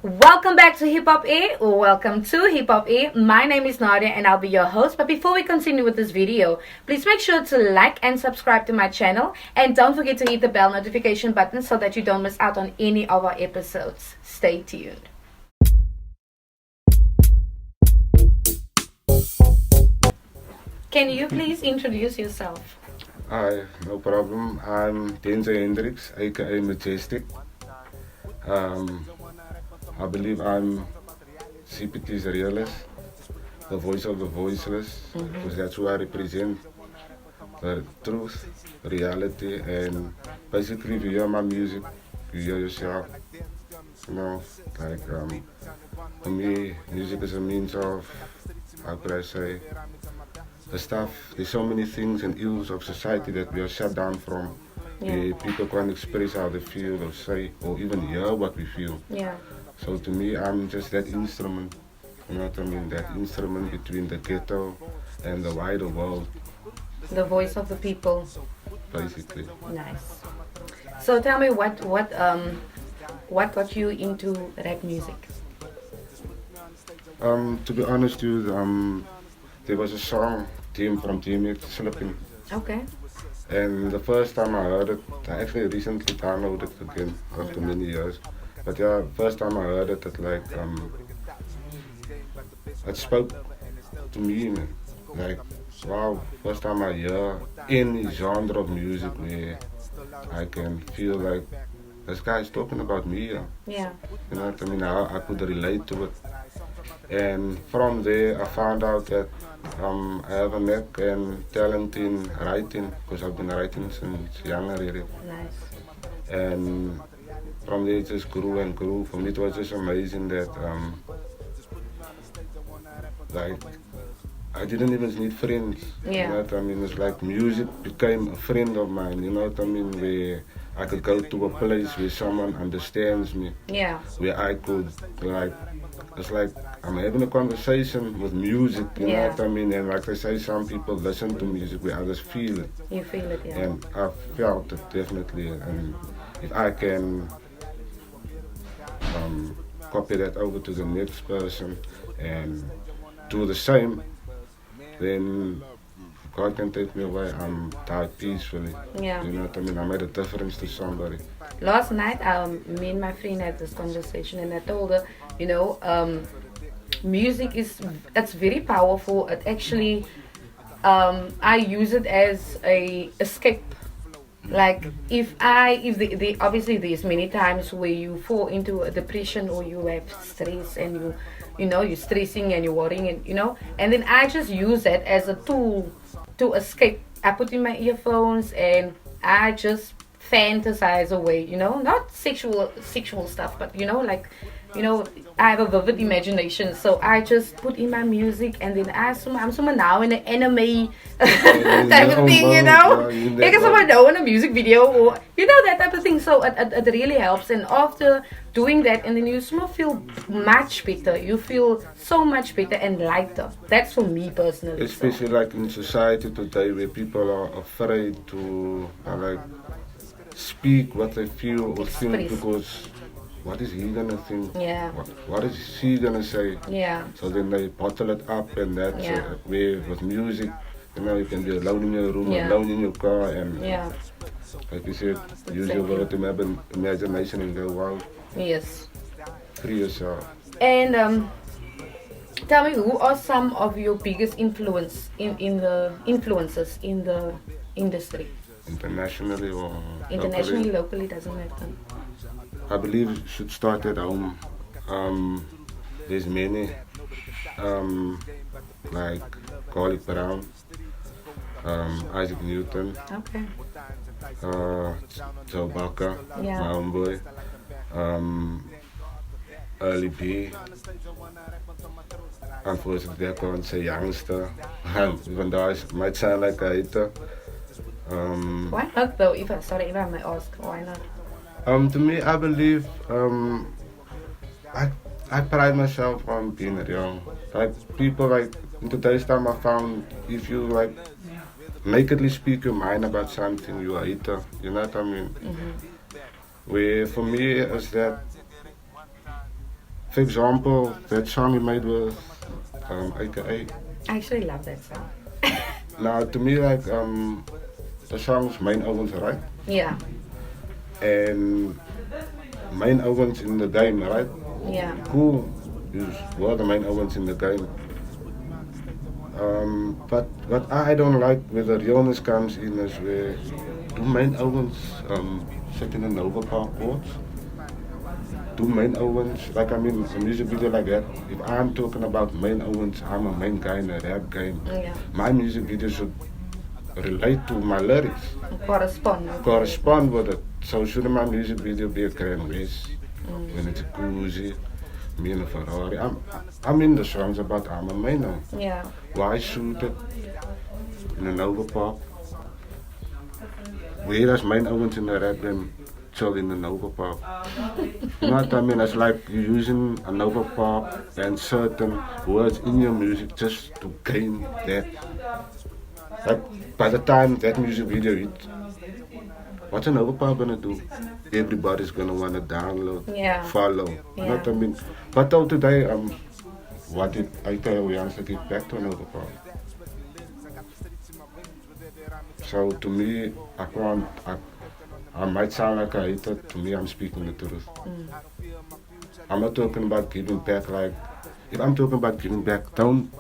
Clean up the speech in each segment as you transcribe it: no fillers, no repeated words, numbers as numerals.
Welcome back to Hip Hop A. Welcome to Hip Hop A. My name is Nadia and I'll be your host. But before we continue with this video, please make sure to like and subscribe to my channel. And don't forget to hit the bell notification button so that you don't miss out on any of our episodes. Stay tuned. Can you please introduce yourself? Hi, no problem. I'm Denzel Hendricks, aka Majestic. I believe I'm CPT's Realest, the voice of the voiceless, because that's who I represent. The truth, reality, and basically if you hear my music, you hear yourself. You know, like for me, music is a means of, how could I say, the stuff. There's so many things and ills of society that we are shut down from. Where people can't express how they feel or say or even hear what we feel. Yeah. So to me, I'm just that instrument, you know what I mean? That instrument between the ghetto and the wider world, The voice of the people. basically. Nice. So tell me what got you into rap music? To be honest with you, there was a song, Team from Team Slipping. Okay. And the first time I heard it, I actually recently downloaded it again after many years. But yeah, first time I heard it, it spoke to me, man. Like, wow, first time I hear any genre of music where I can feel like this guy's talking about me. Yeah. You know what I mean? I could relate to it. And from there, I found out that I have a knack and talent in writing, because I've been writing since young already. Nice. And from there, it just grew and grew. For me, it was just amazing that, like, I didn't even need friends. Yeah. You know what I mean? It's like music became a friend of mine. You know what I mean? Where I could go to a place where someone understands me. Yeah. Where I could, like, it's like I'm having a conversation with music, you know what I mean? And like I say, some people listen to music where others feel it. You feel it, yeah. And I felt it definitely. And if I can copy that over to the next person and do the same, then God can take me away. I'm died peacefully. Yeah. You know what I mean? I made a difference to somebody. Last night, me and my friend had this conversation, and I told her, music it's very powerful. It actually, I use it as a escape. Like if obviously there's many times where you fall into a depression or you have stress and you're stressing and you're worrying and then I just use it as a tool to escape. I put in my earphones and I just fantasize away, not sexual stuff, but I have a vivid imagination, so I just put in my music and then I'm someone now in an anime type of thing, Like someone now in a music video or that type of thing. So it really helps, and after doing that, and then you feel much better. You feel so much better and lighter. That's for me personally. Especially like in society today where people are afraid to like speak what they feel or think, because what is he gonna think? Yeah. What is she gonna say? Yeah. So then they bottle it up, and that's where with music, you can be alone in your room, alone in your car, and like you said, use your word imagination and go wild. Yes. Free yourself. And tell me, who are some of your biggest influences in the industry? Internationally or internationally, locally, doesn't matter. I believe it should start at home. There's many, like Garlic Brown, Isaac Newton, Okay. Joe Baca, Yeah. my own boy, Early B. Unfortunately, I can't say youngster, even though I might sound like a hater. Why not though? If I may ask, why not? To me, I believe I pride myself on being young. Like people, like in today's time, I found if you like nakedly speak your mind about something, you are a hater. You know what I mean? Where for me is that For example, that song you made with AKA. I actually love that song. Now, to me, like, the song's main albums, right? Yeah, And main albums in the game, right? yeah, Who were the main albums in the game? But what I don't like where the realness comes in is where do main albums sit in an overpower chords? Do main albums, like I mean, a music video like that, if I'm talking about main albums, I'm a main guy in a rap game. yeah. My music video should relate to my lyrics, Correspond. correspond with it. So shouldn't my music video be a Grand Race? When it's a Cozy, me in a Ferrari. I'm in the songs about I'm a main now. Yeah, Why shoot it in an overpop? Whereas main albums in the rap game chill in an overpop. You know what I mean? It's like you're using an overpop and certain words in your music just to gain that. Like by the time that music video hits, what's an overpop gonna do? Everybody's gonna wanna download, yeah, follow. You know what I mean? But though today, what did I tell you? I get back to an overpop. So to me, I can't. I might sound like a hater. To me, I'm speaking the truth. I'm not talking about giving back. Like if I'm talking about giving back, don't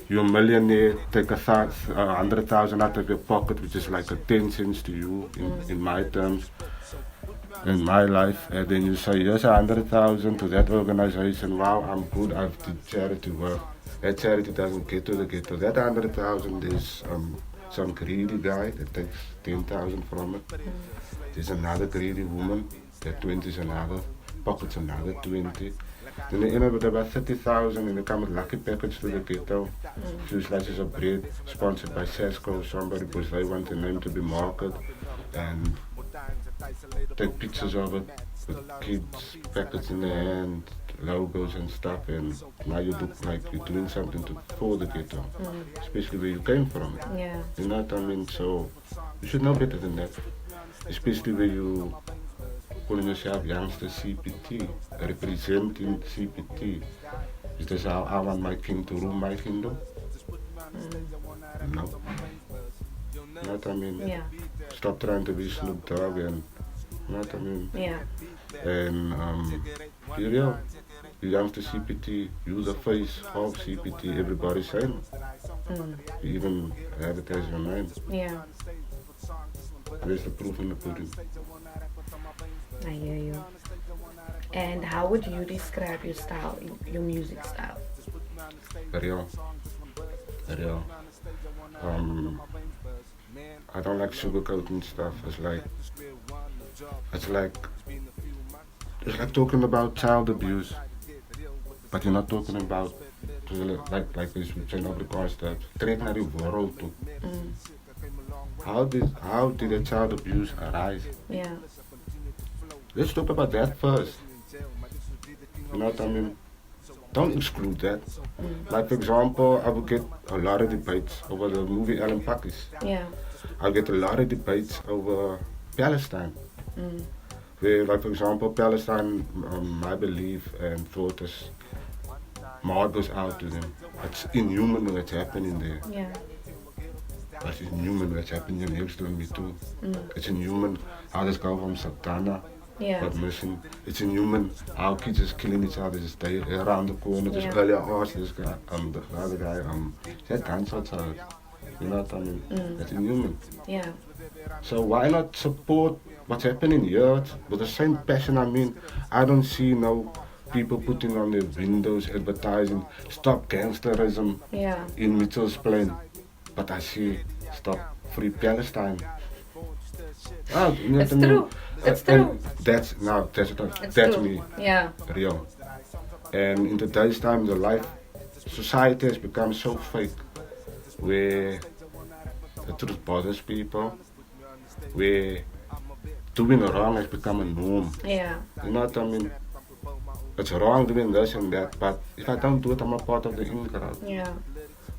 you're a millionaire, take 100,000 out of your pocket, which is like a 10 cents to you in my terms, in my life, and then you say, here's 100,000 to that organization. Wow, I'm good. I've did charity work. That charity doesn't get to the ghetto. That 100,000 is some greedy guy that takes 10,000 from it. There's another greedy woman that 20 is another, pockets another 20. Then they end up with about 30,000 and they come with lucky package to the ghetto. Few slices of bread sponsored by Sasco or somebody because they want the name to be marketed and take pictures of it with kids, packets in their hand, logos and stuff, and now you look like you're doing something for the ghetto, especially where you came from. yeah, You know what I mean? So you should know better than that, especially where you calling yourself youngster CPT, representing CPT. Is this how I want my king to rule my kingdom? No. You know what I mean? yeah, Stop trying to be Snoop Dogg and, you know what I mean? yeah, And here you are, you youngster CPT, you the face of CPT, everybody's saying. You even have it as your name. yeah. Where's the proof in the pudding? I hear you. And how would you describe your style, your music style? Real. Real. I don't like sugarcoating stuff. It's like talking about child abuse, but you're not talking about like this zijn Afrikaans dat trek naar die world toe. How did a child abuse arise? Yeah, Let's talk about that first. You know what I mean? Don't exclude that. Like for example, I will get a lot of debates over the movie Alan Pakis. yeah, I get a lot of debates over Palestine. Where, like for example, Palestine, my belief and thought is, my heart goes out to them. It's inhuman what's happening there. yeah, It's inhuman what's happening next to me too. It's inhuman how this guy from Satana yeah, got missing. It's inhuman how kids is killing each other. Just they around the corner. Just Yeah. earlier asked this guy, the other guy, that gunshots out. You know what I mean? That's inhuman. yeah, So why not support what's happening here with the same passion? I mean, I don't see no people putting on their windows advertising stop gangsterism yeah. in Mitchell's Plain, but I see stop free Palestine. You know It's what I mean? true. It's And true. that's It's that's true. me, Yeah, real. And in today's time, the life society has become so fake, where the truth bothers people, where doing wrong has become a norm. yeah, You know what I mean? It's wrong doing this and that, but if I don't do it, I'm a part of the in crowd. yeah,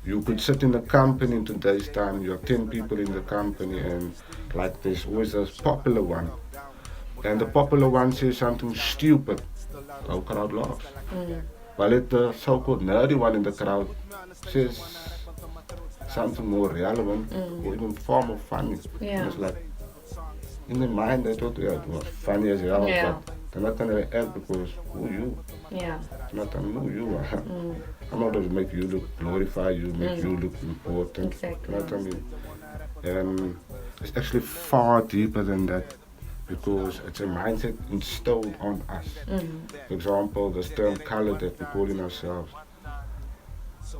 You could sit in a company in today's time, you have 10 people in the company, and like there's always a popular one. And the popular one says something stupid, the whole crowd laughs. Mm. While if the so-called nerdy one in the crowd says something more relevant or even far more funny, and Yeah. it's like, in their mind they thought yeah, it was funny as hell, Yeah. but they're not gonna react because who you? Yeah. It's not gonna know who you are. Mm. I'm not going to make you look, glorify you, make you look important. Exactly. You know what I mean? And it's actually far deeper than that because it's a mindset installed on us. For example, this term color that we call in ourselves.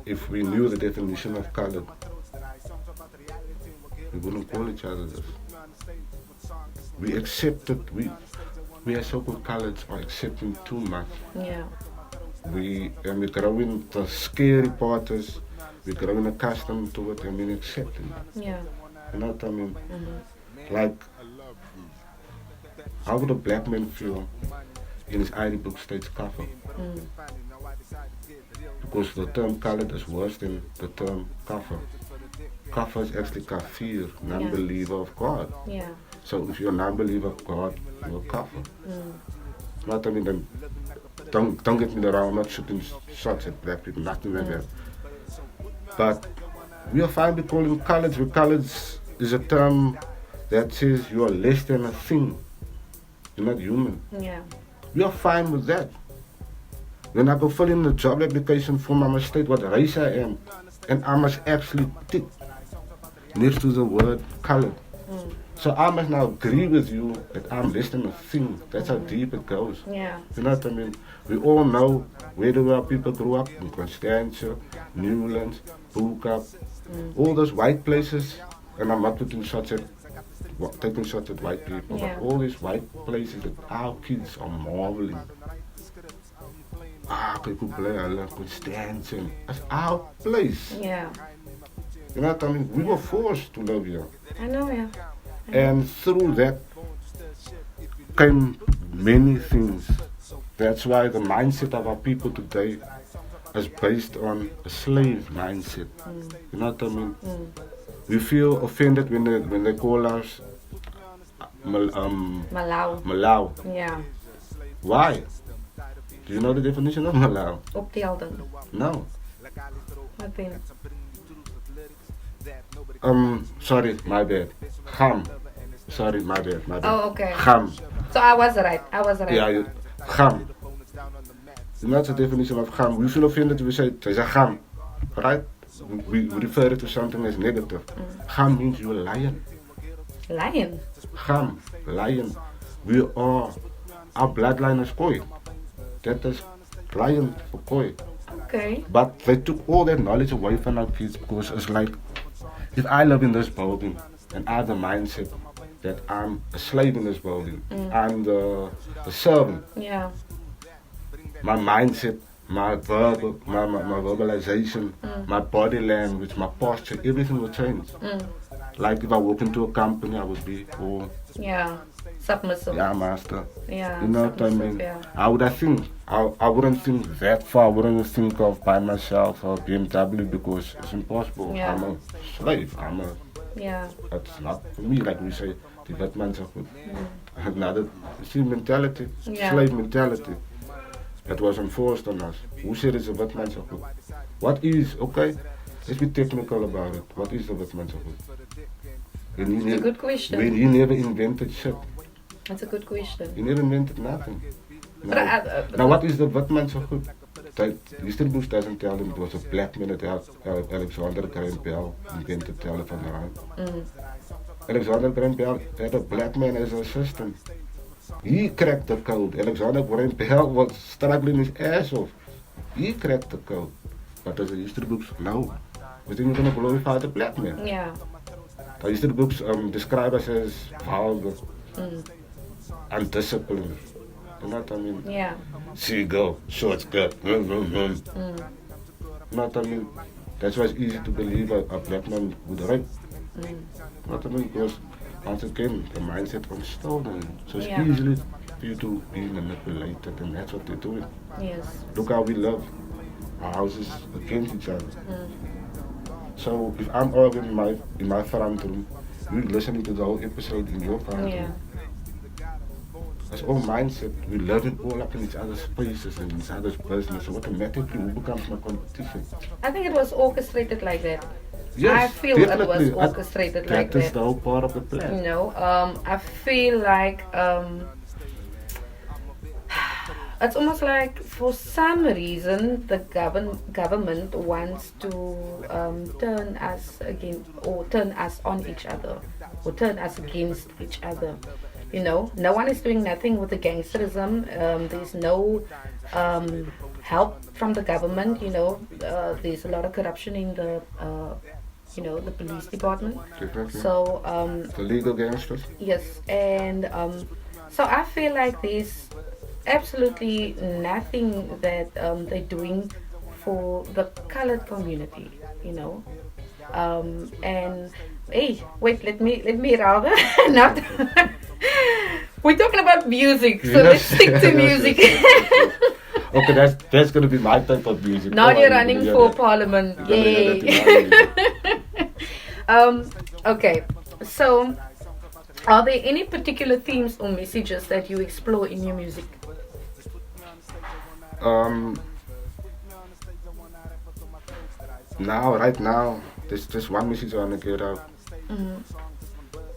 If we knew the definition of color, we wouldn't call each other this. We accept it. We as so-called coloreds are accepting too much. Yeah. We're growing, the scary part is we're growing accustomed to it and we're accepting it. Yeah. You know what I mean? Like, how would a black man feel in his ID book states kafir? Because the term colored is worse than the term kafir. Kafir is actually kafir, non-believer of God. Yeah. So if you're a non-believer of God, you're kafir. You know what I mean? Then don't get me wrong, I'm not shooting shots at black people, nothing like that. But we are fine with calling coloreds, because coloreds is a term that says you are less than a thing. You're not human. Yeah. We are fine with that. When I go fill in the job application form, I must state what race I am. And I must actually tick next to the word colored. So I must now agree with you that I'm less than a thing. That's how deep it goes. Yeah. You know what I mean? We all know where do our people grew up, in Constantia, Newlands, Boekap, all those white places. And I'm not taking shots at white people, Yeah. but all these white places that our kids are marveling. Kyk hoe bly hulle Constantia. That's our place. Yeah. You know what I mean? We were forced to live here. I know. Yeah. And through that came many things. That's why the mindset of our people today is based on a slave mindset. You know what I mean? We feel offended when they call us Malau. Malau. Yeah. Why? Do you know the definition of Malau? Optelden. No. What then? Sorry, my bad. Ham. Sorry, my bad. Oh, okay. Ham. So I was right. Yeah, ham. You know the definition of ham. We feel offended if we say there's a ham, right? We refer it to something as negative. Ham means you're a lion. Lion. Ham, lion. Our bloodline is Khoi. That is lion for Khoi. Okay. But they took all that knowledge away from our kids because it's like, if I live in this building and I have the mindset that I'm a slave in this building, I'm the servant, Yeah. my mindset, my verbalization, my body language, my posture, everything will change. Like if I walk into a company, I would be, oh, Yeah. Submissive. yeah, master. Yeah. You know what I submissive, mean? Yeah. How would I think? I wouldn't think that far. I wouldn't think of by myself a BMW because it's impossible. Yeah. I'm a slave. Yeah. That's not for me, like we say, the wet man's a good. Another, see, mentality, Yeah. slave mentality that was enforced on us. Who said it's a wet man's a good? What is, okay, let's be technical about it. What is the wet man's a good? It's a good question. When he never invented shit. That's a good question. He never invented nothing. But Now what is the wit man so goed? History books doesn't tell him it was a black man that helped Alexander Graham Bell invented telephone around. Alexander Graham Bell had a black man as an assistant. He cracked the code. Alexander Graham Bell was struggling his ass off. He cracked the code. But as the history books, no. We didn't going to glorify the black man. Yeah. The history books describe us as vulgar, undisciplined. You know what I mean? Yeah. See you go, short skirt. You know what I mean? That's why it's easy to believe a black man would rape. You know what I mean? Because once again, the mindset was stolen. So it's Yeah. easily for you to be manipulated, and that's what they're doing. Yes. Look how we live. Our houses against each other. So if I'm arguing in my front room, you're listening to the whole episode in your front Yeah. room. It's all mindset. We live in all up in each other's spaces and each other's business. So automatically, who becomes my competition? I think it was orchestrated like that. I Yes, feel it was definitely. orchestrated like That is that. the whole part of the plan. I feel like it's almost like for some reason the government wants to turn us again or turn us on each other or turn us against each other. No one is doing nothing with the gangsterism. There's no help from the government. There's a lot of corruption in the police department. Definitely. So The legal gangsters. yes, and so I feel like there's absolutely nothing that they're doing for the colored community, you know. And hey, wait, let me rather not. We're talking about music, so let's stick to music. Okay, that's gonna be my type of music. Now Oh, you're I'm running gonna hear for that. parliament. You're gonna hear that Yay. in my music. Okay, so are there any particular themes or messages that you explore in your music? Um, right now, there's one message I wanna get out.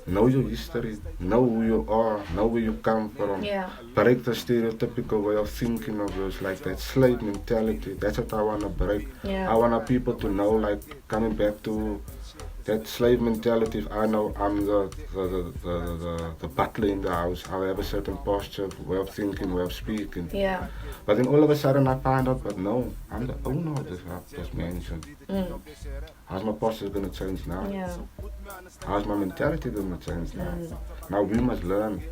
Know your history, know who you are, know where you come from. Yeah. Break the stereotypical way of thinking of yours, like that slave mentality. That's what I wanna break. Yeah. I want our people to know, like, coming back to that slave mentality. If I know I'm the butler in the house, I have a certain posture, way of thinking, way of speaking. Yeah. But then all of a sudden I find out, but no, I'm the owner of this mansion. Mm. How's my posture gonna change now? Yeah. How's my mentality gonna change now? Mm. Now we must learn,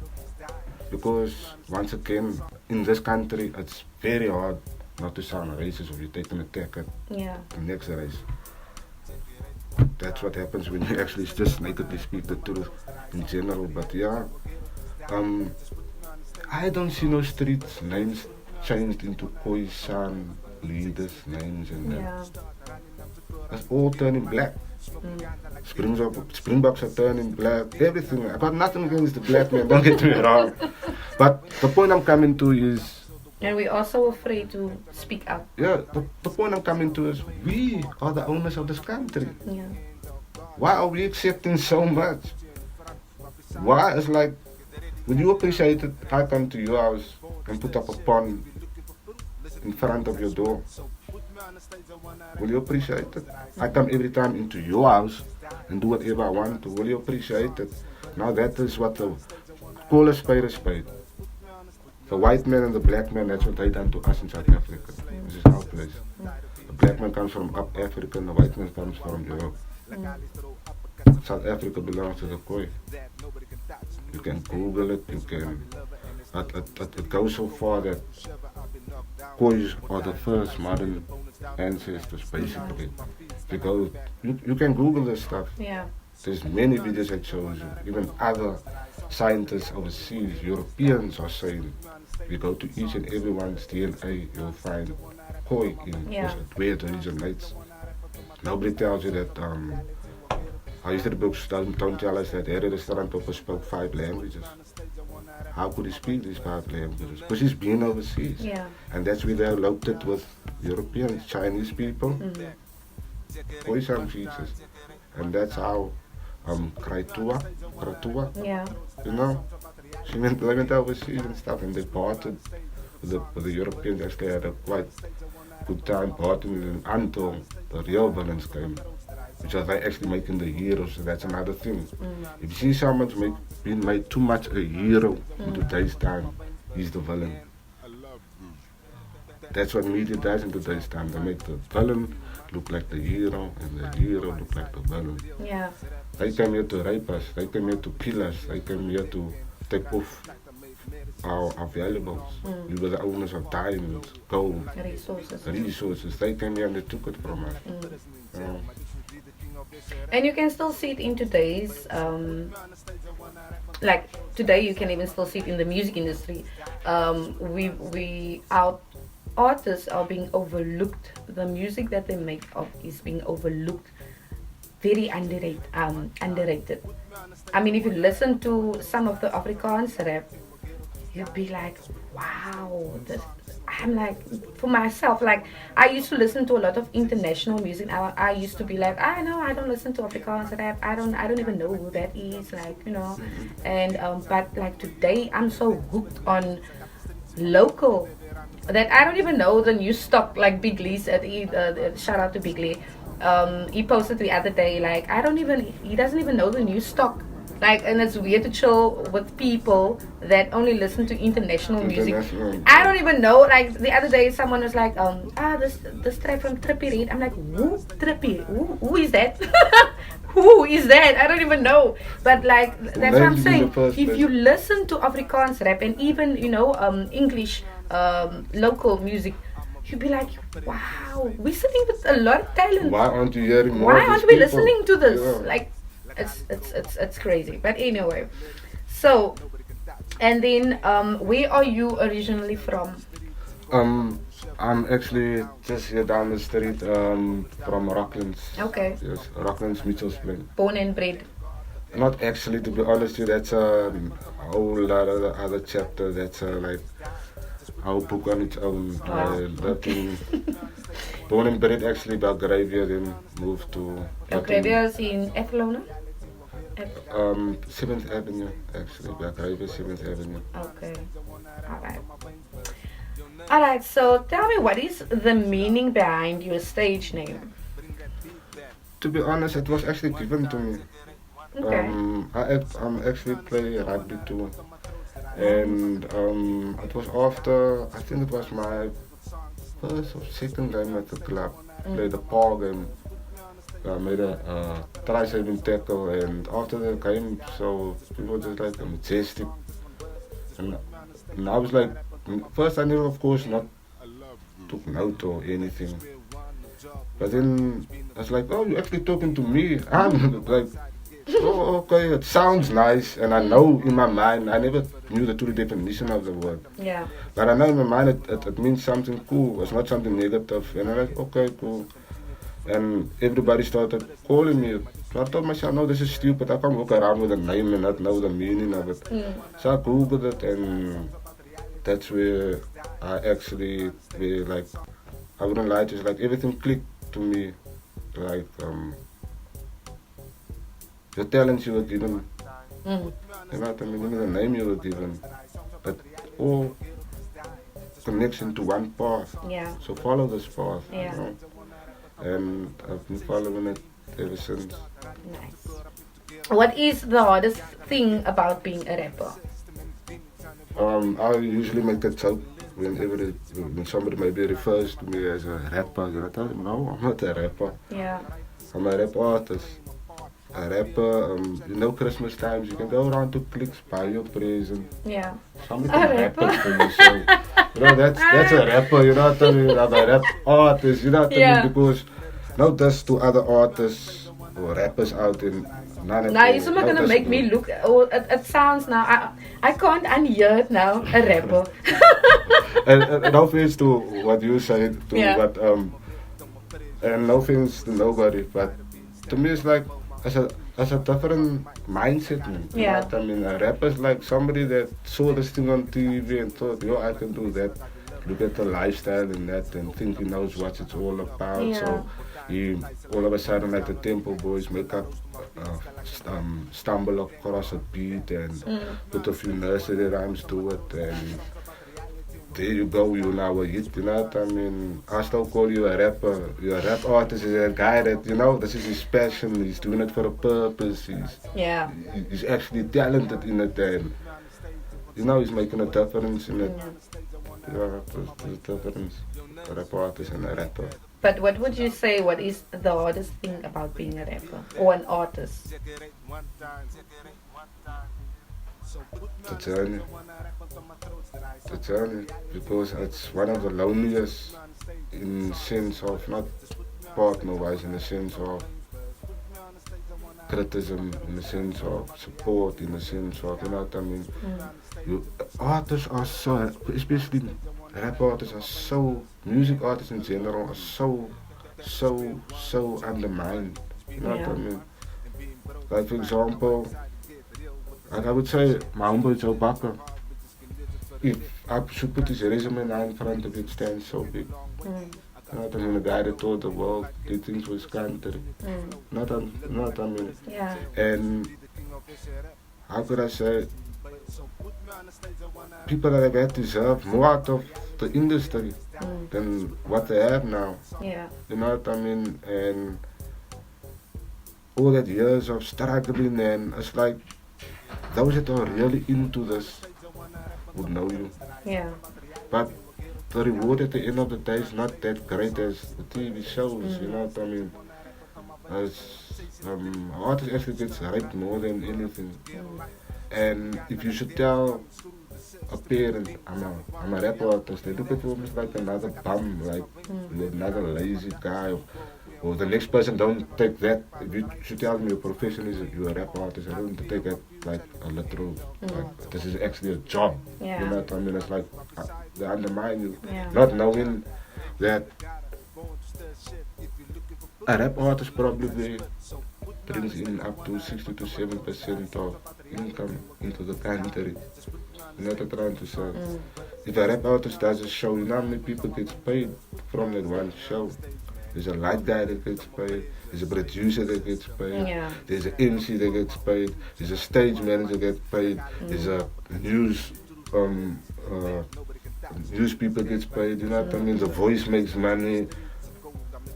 because once again, in this country, it's very hard not to sound racist if you take an attack at Yeah. the next race. That's what happens when you actually just nakedly speak the truth in general. But yeah, I don't see no streets names changed into Khoisan leaders' names and that. Yeah. That's all turning black. Springboks are turning black. Everything. I got nothing against the black man. Don't get me wrong. But the point I'm coming to is, And we're also afraid to speak up. yeah, the point I'm coming to is, we are the owners of this country. Yeah. Why are we accepting so much? Why? It's like, would you appreciate it? I come to your house and put up a pond in front of your door. Will you appreciate it? I come every time into your house and do whatever I want to. Will you appreciate it? Now that is what the call a spade a spade. The white man and the black man, that's what they done to us in South Africa. This is our place. The black man comes from up Africa and the white man comes from Europe. South Africa belongs to the Khoi. You can Google it, you can. It goes so far that Khois are the first modern ancestors, basically. Because you can Google this stuff. Yeah. There's many videos that shows you. Even other scientists overseas, Europeans are saying, if you go to each and everyone's DNA, you'll find Khoi in Yeah. where it originates. Nobody tells you that our history books don't tell us that Herodotus spoke 5 languages. How could he speak these 5 languages? Because he's been overseas. Yeah. And that's where they're loaded with Europeans, Chinese people, Khoisan features. And that's how Kratua, Yeah. you know, they went overseas and stuff, and they parted with the Europeans. Actually had a quite good time partying until the real villains came, which was like actually making the heroes. So that's another thing. If you see someone's being made too much a hero in today's time, he's the villain. That's what media does in today's time. They make the villain look like the hero and the hero look like the villain. Yeah. They came here to rape us, they came here to kill us, they came here to take off our valuables. We were the owners of diamonds, gold, resources. They came here and they took it from us. And you can still see it in today's, like today you can even still see it in the music industry. Our artists are being overlooked. The music that they make is being overlooked. Very underrated. I mean, if you listen to some of the Afrikaans rap, you'd be like, wow, I'm like, for myself, like, I used to listen to a lot of international music. I used to be like, I know I don't listen to Afrikaans rap. I don't even know who that is, like, and but like today I'm so hooked on local that I don't even know the new stock, like Big Lee's shout out to Big Lee. He posted the other day, like, he doesn't even know the new stock, like, and it's weird to chill with people that only listen to international music. International. I don't even know, like, the other day someone was like, this track from Trippie Reid. I'm like, who? Trippie? Who is that? Who is that? I don't even know. But like, that's what I'm Names in the saying. first If place. you listen to Afrikaans rap and even English local music, you'd be like, wow, we're sitting with a lot of talent. Why aren't you hearing more Why of aren't these we people? listening to this? Yeah. Like, it's crazy. But anyway, so, and then where are you originally from? Um, I'm actually just here down the street from Rocklands. Okay, Yes, Rocklands Mitchell's Plain. born and bred. Not actually, to be honest with you, that's a whole lot of the other chapter. That's like our book on its own. Wow. Looking, born and bred actually Belgravia, then moved to Belgravia is in Eflona. 7th Avenue, actually, Belgravia 7th Avenue. Okay, all right. All right. So tell me, what is the meaning behind your stage name? To be honest, it was actually given to me. Okay. I'm actually play rugby too, and it was after, I think it was my first or second game at the club. Played the ball game. Made a try-saving tackle, and after the game, so people just like a Majestic, and I was like, first I never, of course, not took note or anything, but then I was like, oh, you're actually talking to me. I'm like, oh, okay, it sounds nice, and I know in my mind, I never knew the true definition of the word, Yeah. but I know in my mind it means something cool. It's not something negative, and I'm like, okay, cool. And everybody started calling me. So I told myself, no, this is stupid. I can't walk around with a name and not know the meaning of it. So I googled it, and that's where I actually, where, like, I wouldn't lie to you, like everything clicked to me. Like, the talents you were given, Mm. you know what I mean, even the name you were given, but all connects into one path. Yeah. So follow this path. Yeah. You know? And I've been following it ever since. Nice. What is the hardest thing about being a rapper? I usually make a joke when somebody maybe refers to me as a rapper. I tell them, no, I'm not a rapper. Yeah. I'm a rap artist. A rapper, Christmas times, you can go around to clicks, buy your present. Yeah. Somebody A can rap rapper. it for you. So, that's a rapper, you know what I mean? I'm a rap artist, you know what I Yeah. mean? Because no just to other artists or rappers out in none of Now you're not gonna make me look. Oh, it sounds now. I can't unhear it now. A rapper. And no offense to what you said, Yeah. but and no offense to nobody, but to me it's like as a different mindset, man. You know Yeah. what I mean, a rapper's like somebody that saw this thing on TV and thought, yo, I can do that. Look at the lifestyle and that, and think he knows what it's all about. Yeah. So he all of a sudden, like the Temple Boys, make up, stumble across a beat and put a few nursery rhymes to it, and there you go, you now a hit, you know what I mean? I still call you a rapper. You're a rap artist, is a guy that, this is his passion, he's doing it for a purpose, Yeah. he's actually talented in it, and, he's making a difference in it. Yeah, there's a difference, a rap artist and a rapper. But what would you say? What is the hardest thing about being a rapper or an artist? The journey. The journey, because it's one of the loneliest in sense of not partner-wise, in the sense of criticism, in the sense of support, in the sense of, you know what I mean? Artists are so, especially rap artists are so, music artists in general are so undermined. You know what I mean? Like for example, like I would say, my humble Joe Bakker. if I should put his resume now in front of it, stands so big. Mm. Not I mean, a guy that told the world did things with country. Mm. Not I mean, Yeah. and how could I say, people that have had deserve more out of the industry Mm. than what they have now. Yeah. You know what I mean? And all that years of struggling, and it's like those that are really into this would know you. Yeah. But the reward at the end of the day is not that great as the TV shows, you Mm. know what I mean? As artists actually gets hyped more than anything. Mm. And if you should tell a parent, I'm a rap artist, they look at you almost like another bum, like Mm. another lazy guy. Or the next person don't take that. If you should tell me your profession is you're a rap artist, I don't take that like a literal, Mm. like this is actually a job. Yeah. You know what I mean? It's like they undermine you. Yeah. Not knowing that a rap artist probably brings in up to 60 to 7% of income into the country. You know what I'm trying to say? Mm. If a rap artist does a show, you know how many people gets paid from that one show? There's a light guy that gets paid. There's a producer that gets paid. Yeah. There's an MC that gets paid. There's a stage manager that gets paid. There's a um, uh, news people gets paid. You know what I mean? The voice makes money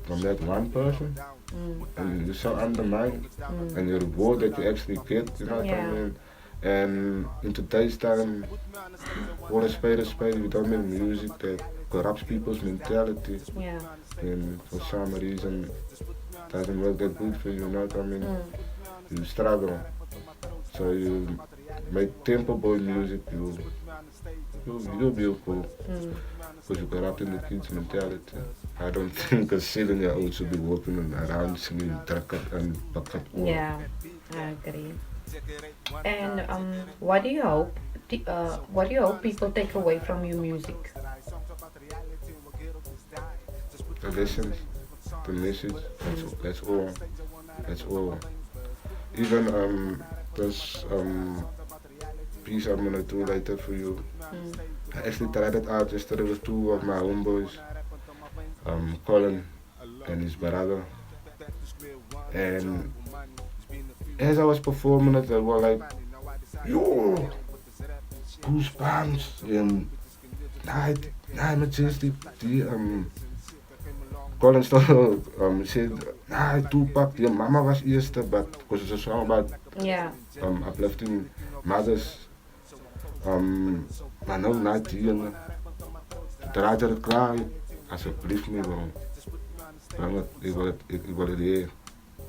from that one person. Mm. And you're so undermined. And the reward that you actually get, you know what I Yeah. mean? And in today's time, what a spade, we don't make music that corrupts people's mentality. Yeah. And for some reason, doesn't work that good for you, you know what I mean? Mm. You struggle. So you make tempo boy music, you'll be cool. Mm. Because you're corrupting the kids' mentality. I don't think a 7-year-old should be walking around singing truck up and buck up. Yeah. I agree. And what do you hope? What do you hope people take away from your music? The lessons, the message, that's all. That's all. Even this piece I'm gonna do later for you. Mm. I actually tried it out yesterday with two of my homeboys, Colin and his brother. And as I was performing it, they were like, yo, goosebumps. And nah, Majestic, die, Colin still said, nah, Tupac, your mama was eerste, but because it's a song about Yeah. uplifting mothers. Maar nou, na die en zodra je het klaar hebt, alsjeblieft me bro. Ik wil het hier.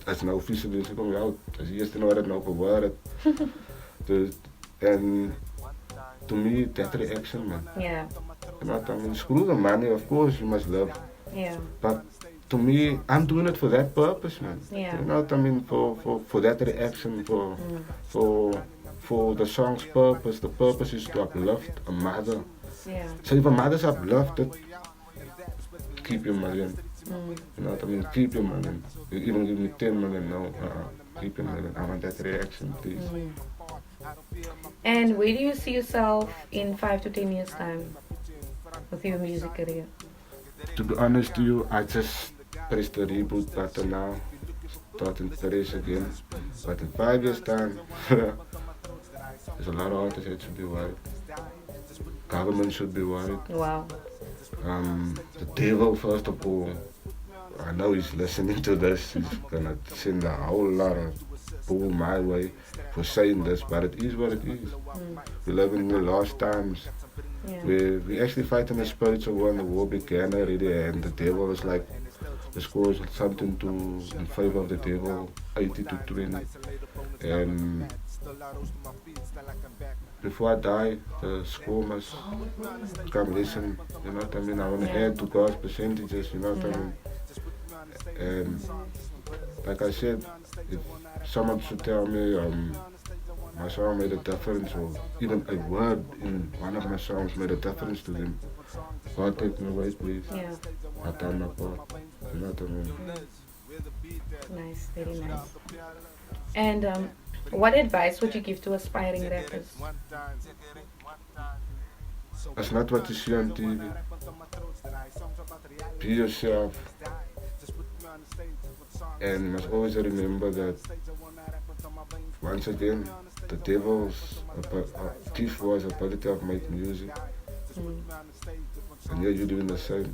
Als het nou officieel is, kom je uit. Als je eerst nou het nou geworden. Dus, en to me, that reaction man. Yeah. You know what I mean? Screw the money, of course you must love. Yeah. But to me, I'm doing it for that purpose, man. Yeah. You know what I mean? For that reaction, for the song's purpose. The purpose is to uplift a mother. Yeah. So if a mother's uplifted, keep your million. Mm. You know what I mean? Keep your million. You even give me 10 million, no. Keep your million. I want that reaction, please. Mm. And where do you see yourself in 5 to 10 years time with your music career? To be honest to you, I just pressed the reboot button now. Starting to race again. But in 5 years time, there's a lot of artists that should be worried. Government should be worried. Wow. The devil, first of all, I know he's listening to this. He's gonna send a whole lot of bull my way for saying this, but it is what it is. We live in the last times. Yeah. We actually fighting a spiritual war, and the war began already, and the devil is like, the score is something to in favor of the devil, 80 to 20. And before I die, the score must come listen, you know what I mean? I want to add to God's percentages, you know what I mean? And like I said, if someone should tell me my song made a difference, or even a word in one of my songs made a difference to them, God take me away, please. Yeah. I done my part, you know what I mean? Nice. Very nice. And what advice would you give to aspiring rappers? That's not what you see on TV. Be yourself, and you must always remember that once again, the devil's thief was ability of make music, Mm. and yeah, you're doing the same.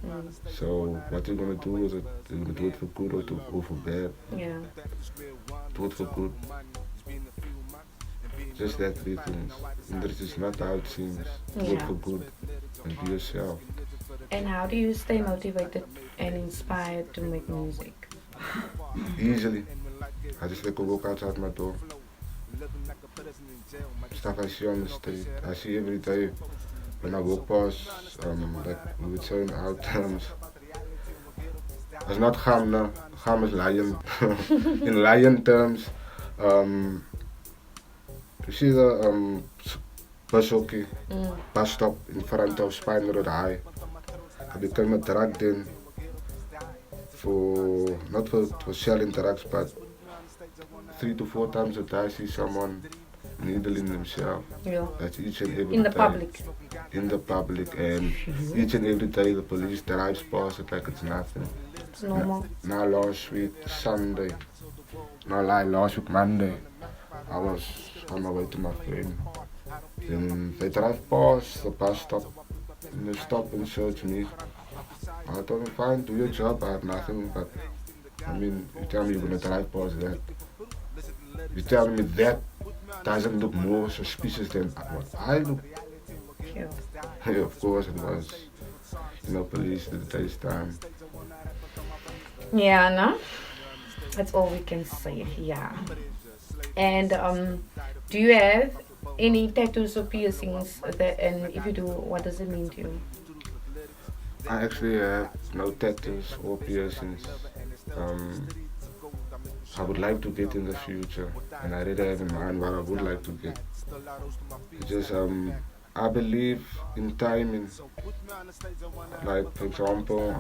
Mm. So what you're gonna do with it? You're gonna do it for good or for bad? Yeah. Do it for good. Just that three things. And that is not how it seems. Do it Yeah. for good and be yourself. And how do you stay motivated and inspired to make music? Easily. I just like to walk outside my door. Stuff I see on the street. I see every day when I walk past, like we would say in our terms, it's not ham, no. Ham is lion. In lion terms, um, you see the bus hockey, Mm. bus stop in front of Spine Road High. I became a drug den for, not for selling drugs, but 3 to 4 times a day I see someone needling themselves. Yeah. That's each and every In the day. public. In the public, and each and every day the police drives past it like it's nothing. It's normal. Now last week Sunday, no lie, last week Monday, I was on my way to my friend. And they drive past the bus stop and they stop and search me. I told them, fine, do your job, I have nothing, but I mean, you tell me you're gonna drive past that. You tell me that doesn't look more suspicious than what I look. Yeah. Yeah, of course it was, police at the time. Yeah, no? That's all we can say. Yeah. And do you have any tattoos or piercings that, and if you do, what does it mean to you? I actually have no tattoos or piercings. Um, I would like to get in the future, and I already have in mind what I would like to get. It's just I believe in timing. Like for example,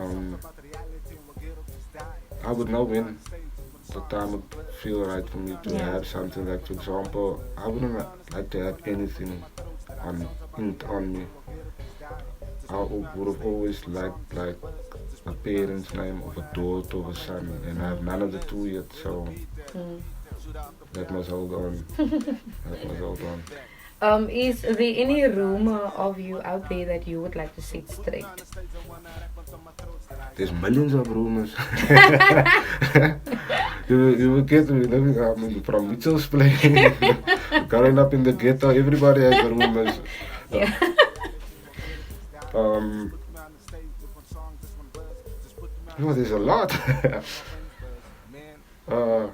I would know when the time would feel right for me to Yeah. have something. Like for example, I wouldn't like to have anything on inked on me. I would have always liked like a parent's name of a daughter or a son, and I have none of the two yet. So Mm. that must hold on. That must hold on. Is there any rumor of you out there that you would like to set straight? There's millions of rumors. You will get me living from Mitchell's place. Growing up in the ghetto, everybody has rumors. Yeah. Um, there's a lot. uh,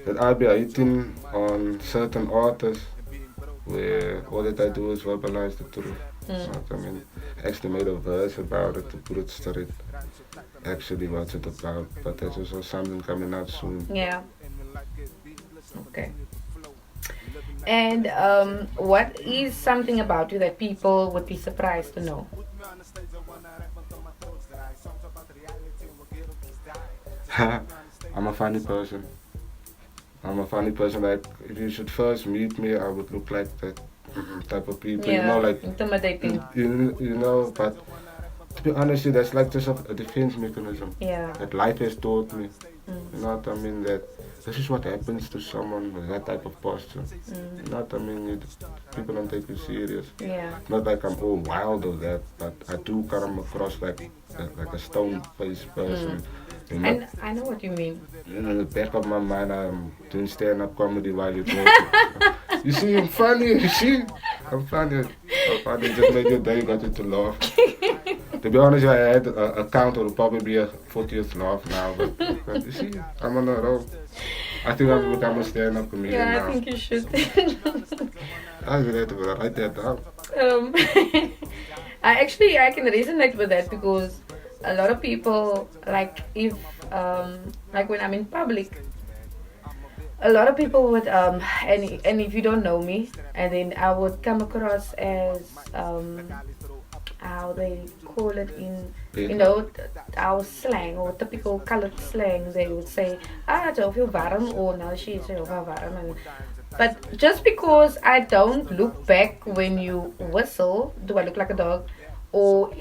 that I be hating on certain artists where all that I do is verbalize the truth. Mm. I mean, actually made a verse about it to put it straight. Actually, what's it about? But there's also something coming out soon. Yeah. Okay. And what is something about you that people would be surprised to know? I'm a funny person. I'm a funny person. Like, if you should first meet me, I would look like that type of people. Yeah, Like, intimidating. but to be honest, that's like just a defense mechanism Yeah. that life has taught me. Mm. You know what I mean? That this is what happens to someone with that type of posture. Mm. You know what I mean? People don't take you serious. Yeah. Not like I'm all wild or that, but I do come across like a stone-faced person. You know, And I know what you mean. in the back of my mind, I'm doing stand-up comedy while you're talking. You see, I'm funny. You see, I'm funny. I'm funny. Just made your day, got you to laugh. To be honest, I had a count or probably be a 40th laugh now, but you see, I'm on a roll. I think I've become a stand-up comedian Yeah, now. I think you should. I really have to write that down. um, I can resonate with that because a lot of people like when I'm in public, a lot of people would and if you don't know me, and then I would come across as how they call it in our slang or typical colored slang. They would say, ah, zoveel warm, or nou she is heel warm, and But just because I don't look back when you whistle, do I look like a dog? Or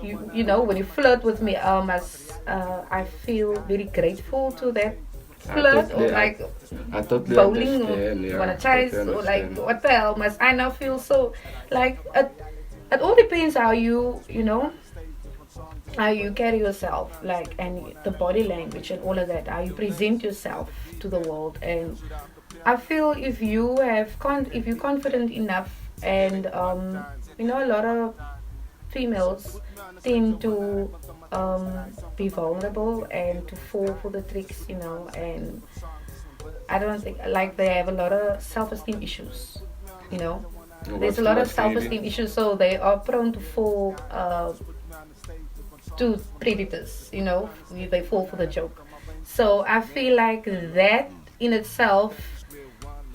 you know, when you flirt with me, I feel very grateful to that I flirt, or totally, I, like I totally bowling, or understand. you wanna Yeah, chase, totally or like understand. what the hell must I now feel so like it all depends how you know how you carry yourself, like, and the body language and all of that, how you present yourself to the world. And I feel if you if you're confident enough, and you know, a lot of females tend to be vulnerable and to fall for the tricks, you know. And I don't think, like, they have a lot of self-esteem issues, you know. There's a lot of What's the self-esteem issues, so they are prone to fall to predators, you know. They fall for the joke. So I feel like that in itself,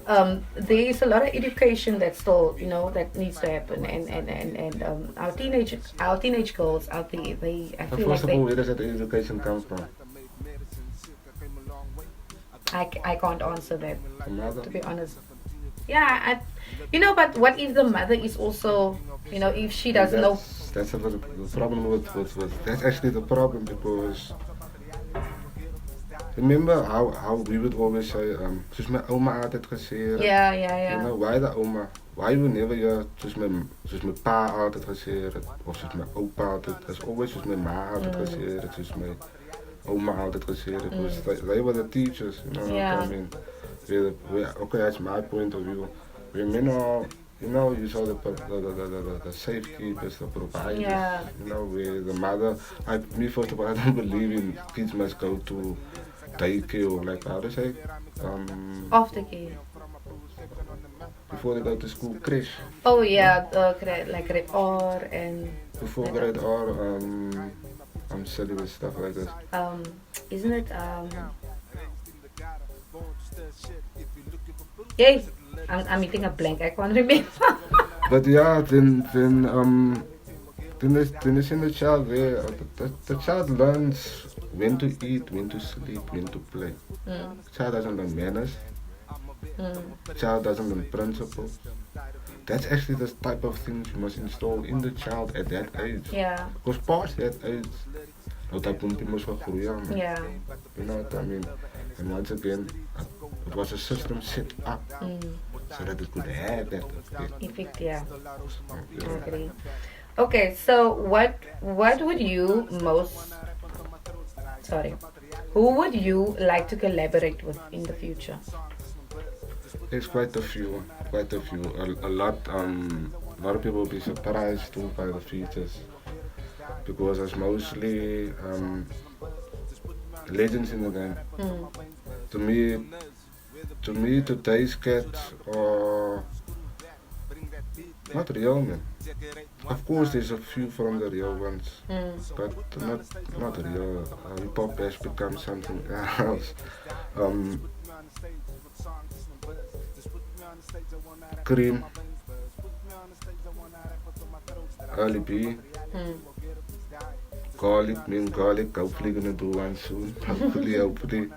there is a lot of education that still, you know, that needs to happen. And our teenage girls out there, they, I feel First like of all, they, where does that education come from? I can't answer that, The mother. to be honest. Yeah, you know, but what if the mother is also, you know, if she And doesn't know. that's the problem with that's actually the problem because remember how we would always say, soos my oma altyd gesê het, Yeah, yeah, you yeah. know, why the oma? Why you never hear soos my pa altyd gesê het, of soos my oupa altyd, it's always soos my ma altyd gesê het, soos my oma altyd gesê het, because they were the teachers, you know what Yeah. I mean? Okay, that's my point of view. Women are, you know, you saw the safekeepers, the providers, Yeah. you know, where the mother, me first of all, I don't believe in kids must go to daycare or like, how to say, Off the key. before they go to school, crash. Oh yeah, like grade R and Before grade R, I'm silly with stuff like this. um, isn't it yay, I'm eating a blank, I can't remember. But yeah, then it's in the child there. The child learns when to eat, when to sleep, when to play. Mm, The child doesn't learn manners. mm, The child doesn't learn principles. That's actually the type of things you must install in the child at that age. yeah, Because past that age, nou dat pompie moest wel groeien, man. yeah. You know what I mean? And once again, it was a system set up so that it could have that effect. Effect, yeah. I Yeah. agree. Okay, so what would you most, sorry, who would you like to collaborate with in the future? There's quite a few, quite a few. A lot of people will be surprised too by the features because it's mostly legends in the game. Mm, To me, today's cats are not real, man. Of course, there's a few from the real ones, mm, but not real. Hip hop has become something else. Um, Cream, Ali B, mm. Garlic, me and Garlic, hopefully gonna do one soon. Hopefully.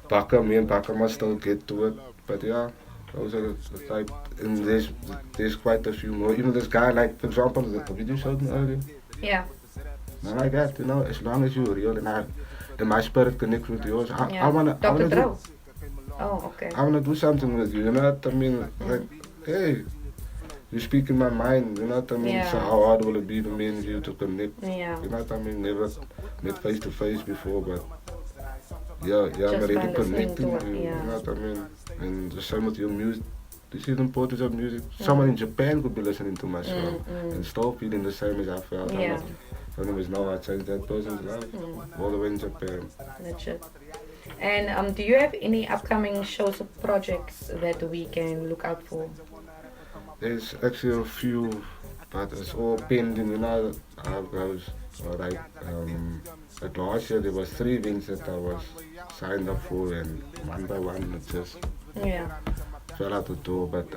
Baka, me and Baka must still get to it. But yeah, those are the type. And there's quite a few more. Even this guy, like, for example, the video showed me earlier. Yeah, Not like that, you know, as long as you're real and my spirit connects with yours, I yeah. wanna, Dr. Dro. Oh, okay. I wanna do something with you, you know what I mean? Like, hey, you speak in my mind, you know what I mean? Yeah. So how hard will it be for me and you to connect? Yeah. You know what I mean? Never met face to face before, but yeah, I'm Just already by listening connecting to with it, you, yeah. you know what I mean? And the same with your music. This is the importance of music. Someone in Japan could be listening to my song and still feeling the same as I felt. Yeah. Anyways, now I changed that person's life all the way in Japan. That's it. And do you have any upcoming shows or projects that we can look out for? There's actually a few, but it's all pending, you know how it goes. Alright, like last year there was 3 events that I was signed up for, and one by one it just Yeah. fell out the door. But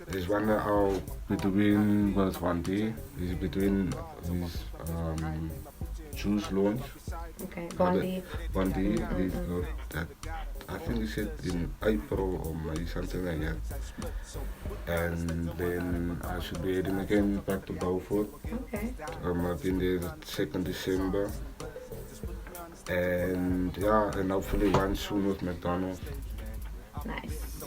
there's one that I'll be doing was one day. It's between his juice launch. Okay. Bondi. One day, that I think he said in April or May, something like that. And then I should be heading again back to Beaufort. Okay. I've been there the 2nd December. And yeah, and hopefully one soon with McDonald's. Nice.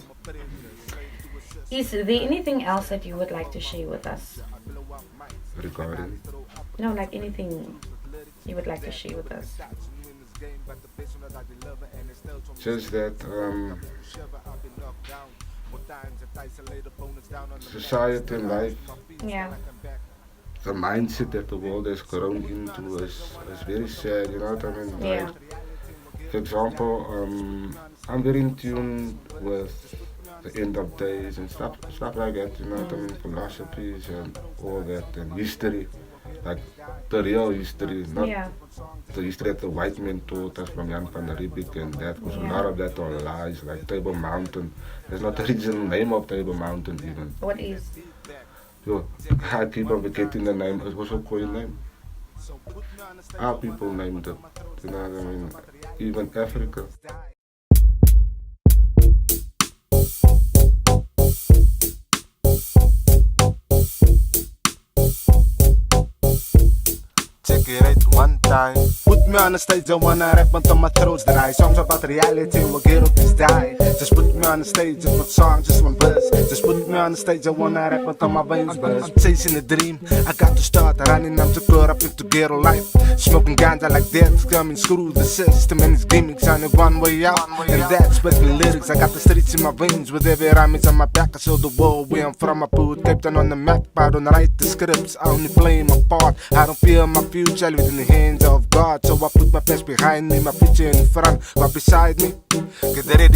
Is there anything else that you would like to share with us? Regarding No, like anything you would like to share with us? just that society and life, Yeah. the mindset that the world has grown into is very sad, you know what I mean? Yeah. Like, for example, I'm very in tune with the end of days and stuff like that, you know what I mean? Philosophies and all that, and history, like the real history, not Yeah. the history that the white men taught us from Jan van der Riebeeck and that, because a lot of that are lies, like Table Mountain. There's not the original name of Table Mountain even. What is? So, how people forgetting the name, it was a coin name. Our people named it, you know what I mean? Even Africa. Check it out one time. Put me on the stage, I wanna rap until my throat's dry. Songs about reality, we'll get up and die. Just put me on the stage, just one song, just one verse. Just put me on the stage, I wanna rap until my veins burst. I'm chasing a dream, I got to start running. I'm too caught up into ghetto life. Smoking ganja like that, coming screw the system and its gimmicks. I know one way out, and that's spitting lyrics. I got the streets in my veins, with every rhyme is on my back. I show the world where I'm from. I put Cape Town on the map. I don't write the scripts, I only play my part. I don't feel my future, I leave it in the hands of God. So I put my past behind me, my future in front, God beside me. Get ready.